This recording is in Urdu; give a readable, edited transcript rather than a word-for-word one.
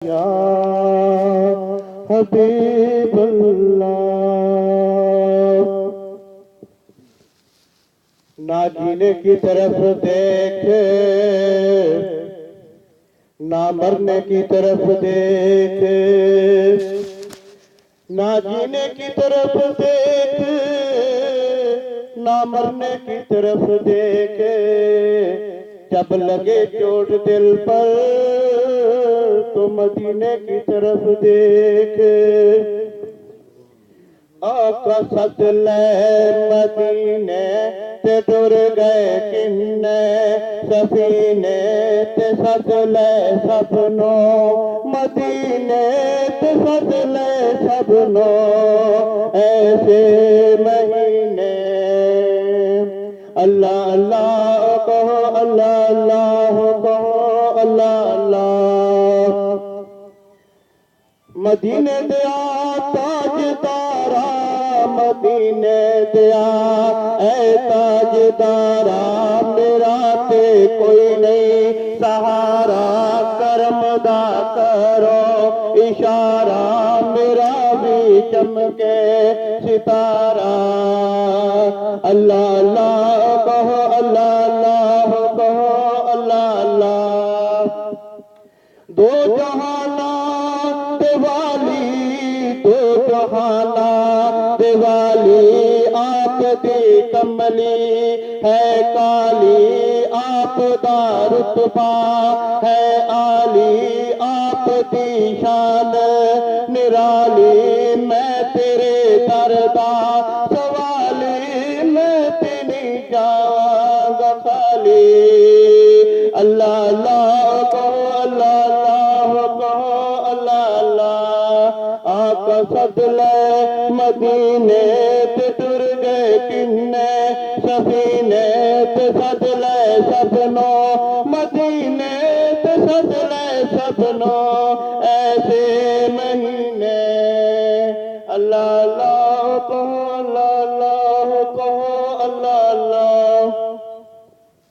یا حبیب اللہ، نہ جینے کی طرف دیکھ نہ مرنے کی طرف دیکھ، نہ جینے کی طرف دیکھ نہ مرنے کی طرف دیکھ، جب لگے چوٹ دل پر تو مدینے کی طرف دیکھ۔ آقا سد لے مدینے تے ٹر گئے کنے، سفینے تے سد لے سبنو، مدینے تے سد لے سبنو، ایسے مہینے اللہ اللہ کہو، اللہ اللہ کہو، اللہ اللہ۔ مدینے دیا تاجدارا، مدینے دیا اے تاجدارا، میرا تے کوئی نہیں سہارا، کرم دا کرو اشارہ، میرا بھی چمکے ستارہ، اللہ اللہ کہو، اللہ اللہ کہو، اللہ اللہ۔ دو جہانا دیوالی، دو جہانا دیوالی، آپ دی کملی ہے کالی، آپ دا رتبہ ہے عالی، آپ دی شان نرالی، میں تیرے در دا سوالی، میں تیری جاواں گا خالی، اللہ اللہ کہو، اللہ اللہ کہو، اللہ اللہ۔ آقا سد لے مدینے تے ٹر گئے کنے، سفینے تے سد لے سبنو، مدینے تے سد لے سبنو، ایسے مہینے اللہ اللہ کہو،